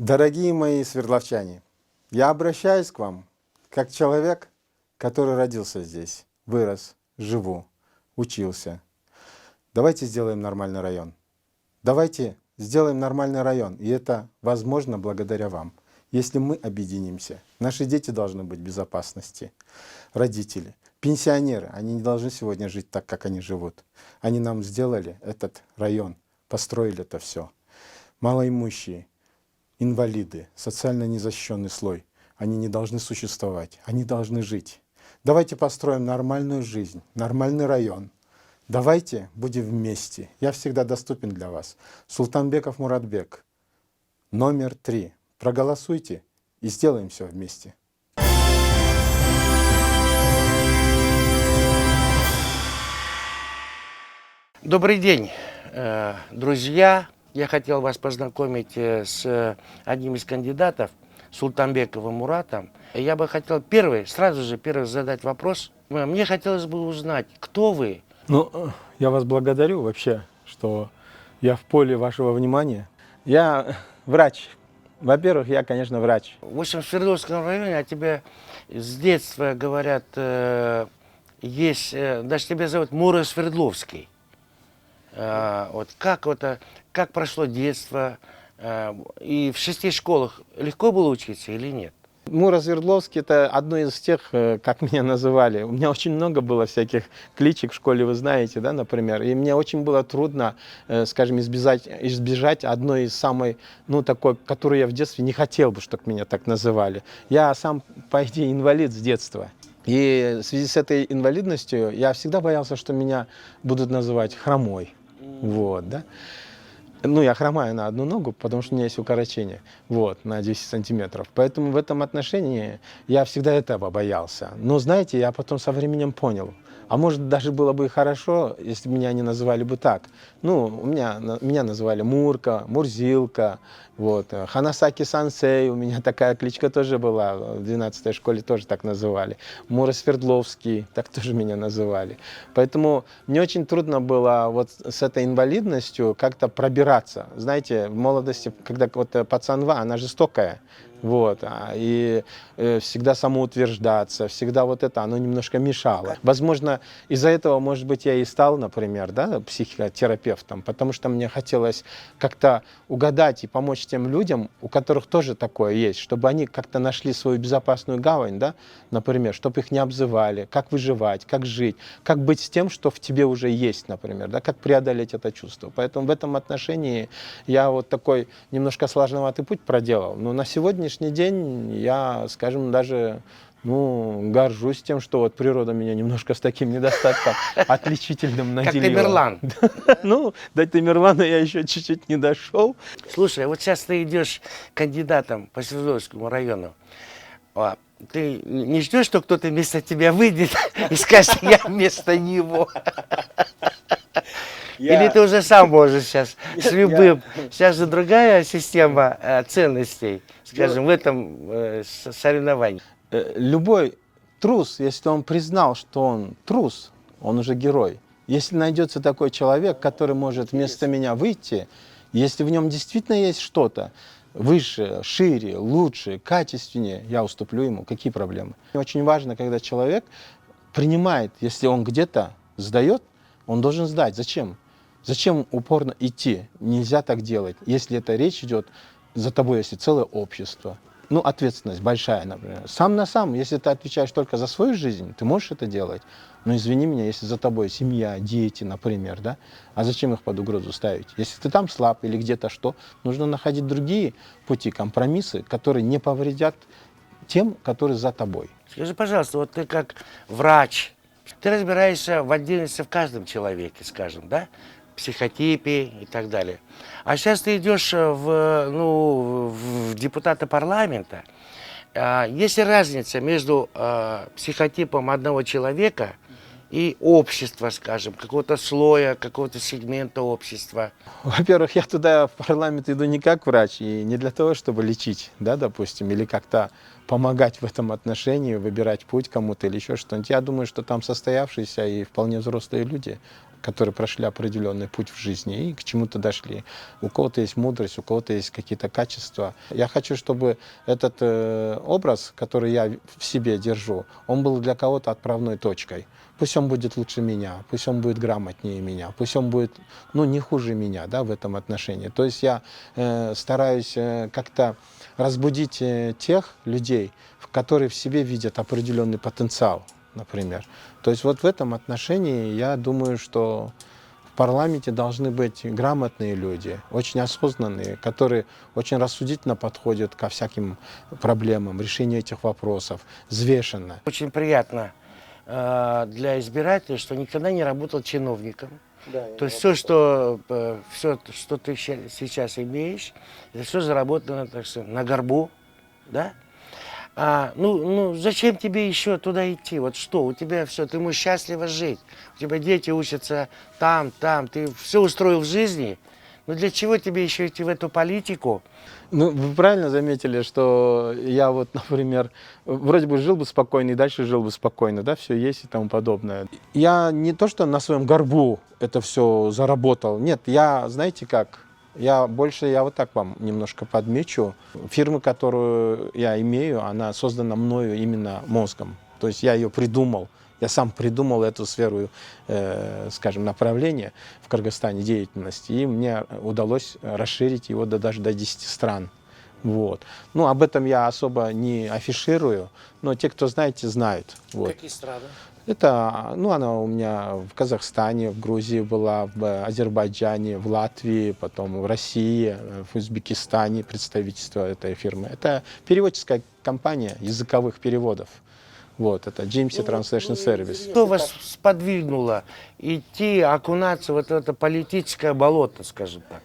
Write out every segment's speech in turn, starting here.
Дорогие мои свердловчане, я обращаюсь к вам как человек, который родился здесь, вырос, живу, учился. Давайте сделаем нормальный район. Давайте сделаем нормальный район, и это возможно благодаря вам. Если мы объединимся, наши дети должны быть в безопасности, родители, пенсионеры, они не должны сегодня жить так, как они живут. Они нам сделали этот район, построили это все. Малоимущие, инвалиды, социально незащищенный слой, они не должны существовать, они должны жить. Давайте построим нормальную жизнь, нормальный район. Давайте будем вместе. Я всегда доступен для вас. Султанбеков Муратбек, номер 3. Проголосуйте и сделаем все вместе. Добрый день, друзья. Я хотел вас познакомить с одним из кандидатов, Султанбековым Муратом. Я бы хотел сразу же задать вопрос. Мне хотелось бы узнать, кто вы? Ну, я вас благодарю вообще, что я в поле вашего внимания. Я врач. Во-первых, я, конечно, врач. В общем, в Свердловском районе о тебе с детства говорят, даже тебя зовут Мура Свердловский. Как прошло детство? И в 6 школах легко было учиться или нет? Мура Свердловский — это одно из тех, как меня называли. У меня очень много было всяких кличек в школе, вы знаете, да, например. И мне очень было трудно, скажем, избежать одной из самой, такой, которую я в детстве не хотел бы, чтобы меня так называли. Я сам, по идее, инвалид с детства. И в связи с этой инвалидностью я всегда боялся, что меня будут называть хромой. Вот, да. Я хромаю на одну ногу, потому что у меня есть укорочение, на 10 сантиметров. Поэтому в этом отношении я всегда этого боялся. Но, знаете, я потом со временем понял. А может, даже было бы и хорошо, если бы меня не называли бы так. Меня называли Мурка, Мурзилка, Ханасаки-сансей, у меня такая кличка тоже была, в 12-й школе тоже так называли. Мура Свердловский, так тоже меня называли. Поэтому мне очень трудно было с этой инвалидностью как-то пробираться. Знаете, в молодости, когда пацанва, она жестокая. И всегда самоутверждаться, всегда оно немножко мешало. Возможно, из-за этого, может быть, я и стал, например, психотерапевтом, потому что мне хотелось как-то угадать и помочь тем людям, у которых тоже такое есть, чтобы они как-то нашли свою безопасную гавань, например, чтобы их не обзывали, как выживать, как жить, как быть с тем, что в тебе уже есть, например, как преодолеть это чувство. Поэтому в этом отношении я такой немножко сложноватый путь проделал, но на сегодняшний день я, скажем, даже горжусь тем, что природа меня немножко с таким недостатком отличительным наделила. Как Тамерлан. До Тамерлана я еще чуть-чуть не дошел. Слушай, сейчас ты идешь кандидатом по Свердловскому району. Ты не ждешь, что кто-то вместо тебя выйдет и скажет, я вместо него? Или ты уже сам можешь сейчас с любым? Сейчас же другая система ценностей, скажем, в этом соревновании. Любой трус, если он признал, что он трус, он уже герой. Если найдется такой человек, который может вместо меня выйти, если в нем действительно есть что-то выше, шире, лучше, качественнее, я уступлю ему. Какие проблемы? Очень важно, когда человек принимает, если он где-то сдает, он должен сдать. Зачем? Зачем упорно идти? Нельзя так делать, если это речь идет за тобой, если целое общество. Ответственность большая, например. Сам на сам, если ты отвечаешь только за свою жизнь, ты можешь это делать. Но извини меня, если за тобой семья, дети, например, а зачем их под угрозу ставить? Если ты там слаб или где-то что, нужно находить другие пути, компромиссы, которые не повредят тем, которые за тобой. Скажи, пожалуйста, ты как врач, ты разбираешься в отдельности в каждом человеке, скажем, психотипе и так далее. А сейчас ты идешь в депутаты парламента. Есть ли разница между психотипом одного человека и общества, скажем, какого-то слоя, какого-то сегмента общества? Во-первых, я туда в парламент иду не как врач, и не для того, чтобы лечить, допустим, или как-то помогать в этом отношении, выбирать путь кому-то или еще что-нибудь. Я думаю, что там состоявшиеся и вполне взрослые люди. которые прошли определенный путь в жизни и к чему-то дошли. У кого-то есть мудрость, у кого-то есть какие-то качества. Я хочу, чтобы этот образ, который я в себе держу, он был для кого-то отправной точкой. Пусть он будет лучше меня, пусть он будет грамотнее меня, пусть он будет, ну, не хуже меня, да, в этом отношении. То есть я стараюсь как-то разбудить тех людей, которые в себе видят определенный потенциал, например. То есть вот в этом отношении я думаю, что в парламенте должны быть грамотные люди, очень осознанные, которые очень рассудительно подходят ко всяким проблемам, решению этих вопросов, взвешенно. Очень приятно для избирателя, что никогда не работал чиновником. То есть все, что ты сейчас имеешь, это все заработано, так сказать, на горбу, да? Ну, зачем тебе еще туда идти? Вот что, у тебя все, ты можешь счастливо жить. У тебя дети учатся там, ты все устроил в жизни. Но для чего тебе еще идти в эту политику? Ну, вы правильно заметили, что я вот, например, вроде бы жил бы спокойно и дальше жил бы спокойно, да, все есть и тому подобное. Я не то, что на своем горбу это все заработал, нет, я, знаете как, я вот так вам немножко подмечу. Фирма, которую я имею, она создана мною именно мозгом, то есть я ее придумал. Я сам придумал эту сферу, скажем, направления в Кыргызстане деятельности, и мне удалось расширить его даже до 10 стран. Вот. Ну, об этом я особо не афиширую, но те, кто знаете, знают. Вот. Какие страны? Это, ну, она у меня в Казахстане, в Грузии была, в Азербайджане, в Латвии, потом в России, в Узбекистане представительство этой фирмы. Это переводческая компания языковых переводов. Вот, это GMC Translation Service. Что вас сподвигнуло идти, окунаться в это политическое болото, скажем так?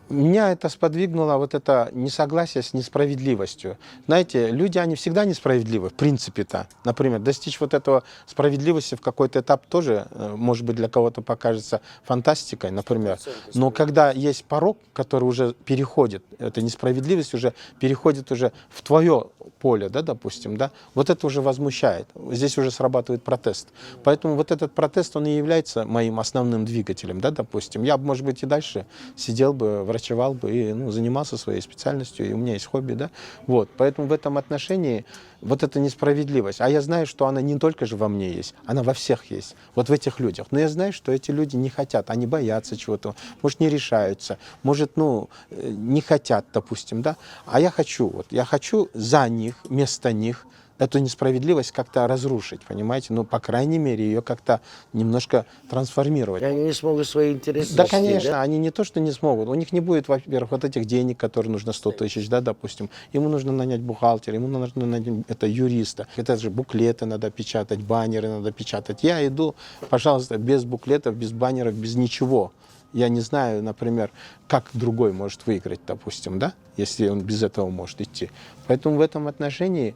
Меня это сподвигнуло, вот это несогласие с несправедливостью. Знаете, люди, они всегда несправедливы, в принципе-то. Например, достичь вот этого справедливости в какой-то этап тоже, может быть, для кого-то покажется фантастикой, например. Но когда есть порог, который уже переходит, эта несправедливость уже переходит уже в твое поле, да, допустим, да, вот это уже возмущает. Здесь уже срабатывает протест. Поэтому вот этот протест, он и является моим основным двигателем, да, допустим. Я бы, может быть, и дальше сидел бы, врачевал бы и, ну, занимался своей специальностью, и у меня есть хобби, да. Вот, поэтому в этом отношении вот эта несправедливость, а я знаю, что она не только же во мне есть, она во всех есть, вот в этих людях. Но я знаю, что эти люди не хотят, они боятся чего-то, может, не решаются, может, ну, не хотят, допустим, да. А я хочу за них, вместо них, эту несправедливость как-то разрушить, понимаете? Ну, по крайней мере, ее как-то немножко трансформировать. И они не смогут свои интересы Да, защитить, конечно, да? они не то, что не смогут. У них не будет, во-первых, вот этих денег, которые нужно 100 тысяч, да, допустим. Ему нужно нанять бухгалтера, ему нужно нанять юриста. Это же буклеты надо печатать, баннеры надо печатать. Я иду, пожалуйста, без буклетов, без баннеров, без ничего. Я не знаю, например, как другой может выиграть, допустим, да, если он без этого может идти. Поэтому в этом отношении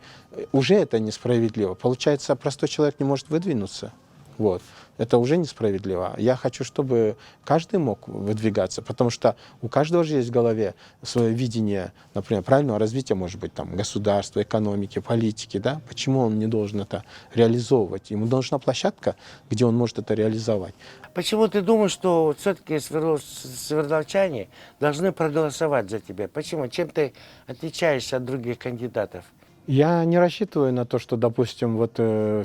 уже это несправедливо. Получается, простой человек не может выдвинуться. Вот. Это уже несправедливо. Я хочу, чтобы каждый мог выдвигаться, потому что у каждого же есть в голове свое видение, например, правильного развития, может быть, там, государства, экономики, политики, да? Почему он не должен это реализовывать? Ему нужна площадка, где он может это реализовать. Почему ты думаешь, что все-таки свердловчане должны проголосовать за тебя? Почему? Чем ты отличаешься от других кандидатов? Я не рассчитываю на то, что, допустим, вот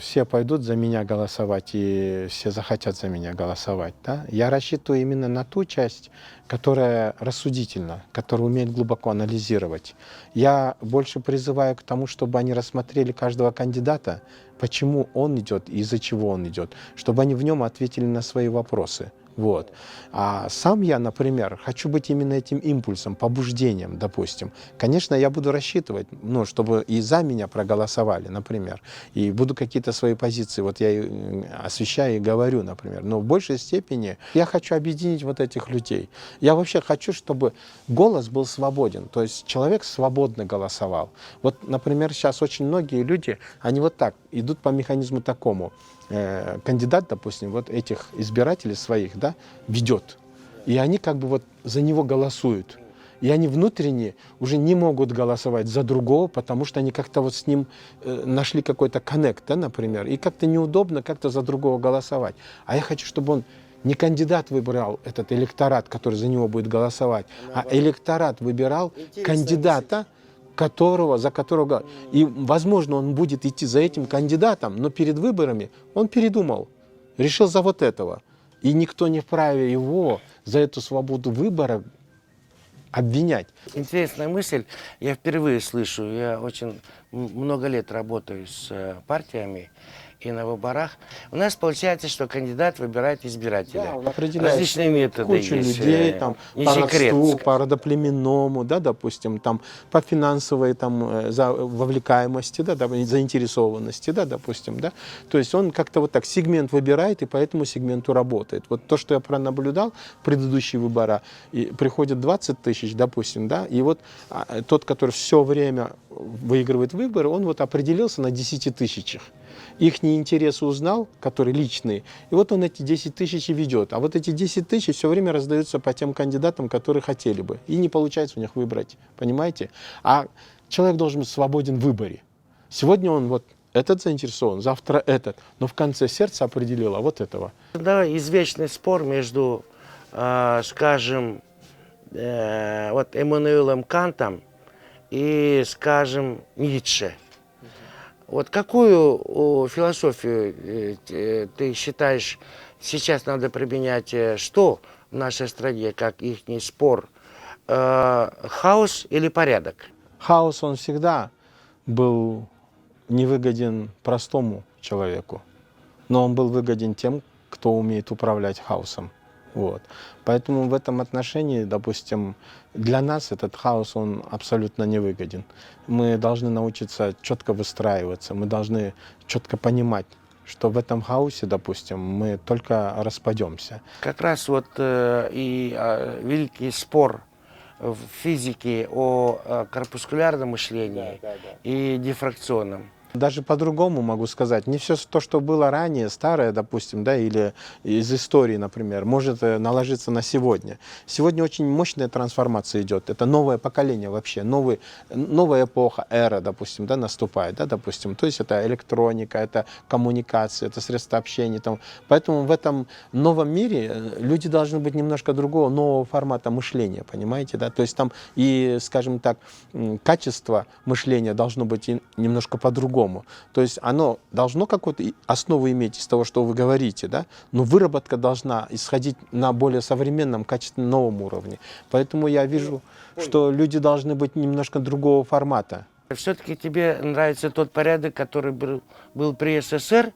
все пойдут за меня голосовать и все захотят за меня голосовать. Да? Я рассчитываю именно на ту часть, которая рассудительна, которая умеет глубоко анализировать. Я больше призываю к тому, чтобы они рассмотрели каждого кандидата, почему он идет и из-за чего он идет, чтобы они в нем ответили на свои вопросы. Вот. А сам я, например, хочу быть именно этим импульсом, побуждением, допустим. Конечно, я буду рассчитывать, ну, чтобы и за меня проголосовали, например, и буду какие-то свои позиции, вот я освещаю и говорю, например. Но в большей степени я хочу объединить вот этих людей. Я вообще хочу, чтобы голос был свободен, то есть человек свободно голосовал. Вот, например, сейчас очень многие люди, они вот так идут по механизму такому. Кандидат, допустим, вот этих избирателей своих, да, ведет. И они как бы вот за него голосуют. И они внутренне уже не могут голосовать за другого, потому что они как-то вот с ним нашли какой-то коннект, да, например. И как-то неудобно как-то за другого голосовать. А я хочу, чтобы он Не кандидат выбирал этот электорат, который за него будет голосовать, а электорат выбирал кандидата, за которого... И, возможно, он будет идти за этим кандидатом, но перед выборами он передумал, решил за вот этого. И никто не вправе его за эту свободу выбора обвинять. Интересная мысль. Я впервые слышу. Я очень много лет работаю с партиями и на выборах. У нас получается, что кандидат выбирает избирателя. Да, он определяет различные методы кучу есть. людей, там, Не по секрет. родству, по родоплеменному, да, допустим, там, по финансовой там, вовлекаемости, да, заинтересованности, да, допустим, да. То есть он как-то вот так сегмент выбирает и по этому сегменту работает. Вот то, что я пронаблюдал в предыдущие выборы, и приходит 20 тысяч, допустим, да, и вот тот, который все время выигрывает выборы, он вот определился на 10 тысячах. Ихние интересы узнал, которые личные, и вот он эти 10 тысяч и ведет. А вот эти 10 тысяч все время раздаются по тем кандидатам, которые хотели бы. И не получается у них выбрать, понимаете? А человек должен быть свободен в выборе. Сегодня он вот этот заинтересован, завтра этот, но в конце сердце определило вот этого. Да, извечный спор между, скажем, вот Эммануэлем Кантом и, скажем, Ницше. Вот какую философию ты считаешь сейчас надо применять, что в нашей стране, как ихний спор, хаос или порядок? Хаос, он всегда был невыгоден простому человеку, но он был выгоден тем, кто умеет управлять хаосом. Вот. Поэтому в этом отношении, допустим, для нас этот хаос, он абсолютно невыгоден. Мы должны научиться четко выстраиваться, мы должны четко понимать, что в этом хаосе, допустим, мы только распадемся. Как раз вот великий спор в физике о корпускулярном мышлении и дифракционном. Даже по-другому могу сказать. Не все то, что было ранее, старое, допустим, да, или из истории, например, может наложиться на сегодня. Сегодня очень мощная трансформация идет. Это новое поколение вообще, новая эпоха, эра, допустим, да, наступает, да, допустим. То есть это электроника, это коммуникация, это средства общения. Там. Поэтому в этом новом мире люди должны быть немножко другого, нового формата мышления, понимаете, да. То есть там и, скажем так, качество мышления должно быть немножко по-другому. То есть оно должно какую-то основу иметь из того, что вы говорите, да? Но выработка должна исходить на более современном, качественно новом уровне. Поэтому я вижу, что люди должны быть немножко другого формата. Все-таки тебе нравится тот порядок, который был при СССР?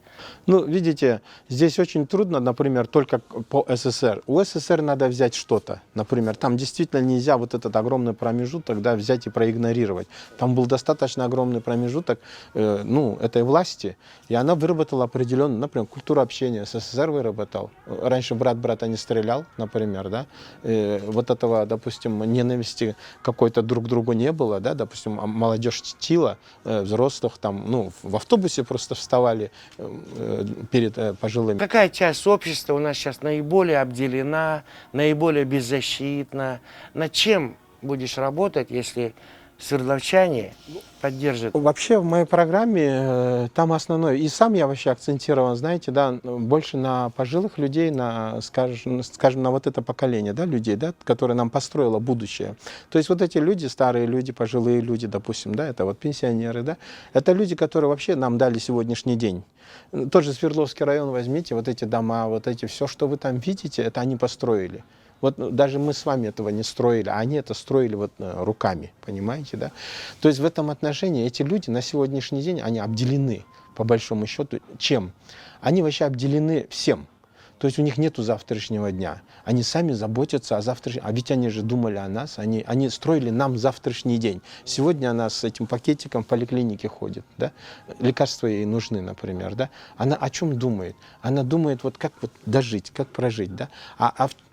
Ну, видите, здесь очень трудно, например, только по СССР. У СССР надо взять что-то, например. Там действительно нельзя вот этот огромный промежуток, да, взять и проигнорировать. Там был достаточно огромный промежуток этой власти, и она выработала определенную, например, культуру общения. СССР выработал. Раньше брат брата не стрелял, например, да. Вот этого, допустим, ненависти какой-то друг к другу не было, да, допустим, молодежь чтила взрослых, там, в автобусе просто вставали перед пожилыми. Какая часть общества у нас сейчас наиболее обделена, наиболее беззащитна? Над чем будешь работать, если свердловчане поддержат? Вообще в моей программе там основное, и сам я вообще акцентирован, знаете, да, больше на пожилых людей, на, скажем, на вот это поколение, да, людей, да, которое нам построило будущее. То есть вот эти люди, старые люди, пожилые люди, допустим, да, это вот пенсионеры, да, это люди, которые вообще нам дали сегодняшний день. Тот же Свердловский район возьмите, вот эти дома, вот эти, все, что вы там видите, это они построили. Вот даже мы с вами этого не строили, а они это строили вот руками, понимаете, да? То есть в этом отношении эти люди на сегодняшний день, они обделены, по большому счету, чем? Они вообще обделены всем. То есть у них нету завтрашнего дня. Они сами заботятся о завтрашнем. А ведь они же думали о нас, они строили нам завтрашний день. Сегодня она с этим пакетиком в поликлинике ходит, да? Лекарства ей нужны, например, да? Она о чем думает? Она думает, вот как вот дожить, как прожить, да?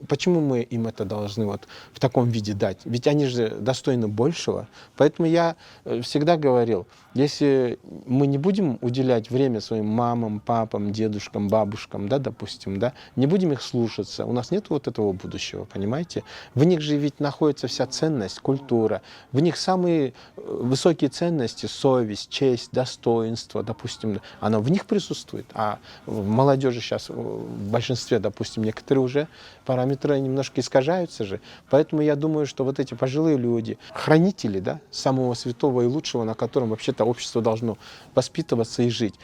Почему мы им это должны вот в таком виде дать? Ведь они же достойны большего. Поэтому я всегда говорил, если мы не будем уделять время своим мамам, папам, дедушкам, бабушкам, да, допустим, да, не будем их слушаться, у нас нет вот этого будущего, понимаете? В них же ведь находится вся ценность, культура, в них самые высокие ценности, совесть, честь, достоинство, допустим, оно в них присутствует, а в молодежи сейчас, в большинстве, допустим, некоторые уже параметры немножко искажаются же, поэтому я думаю, что вот эти пожилые люди, хранители, да, самого святого и лучшего, на котором вообще-то общество должно воспитываться и жить,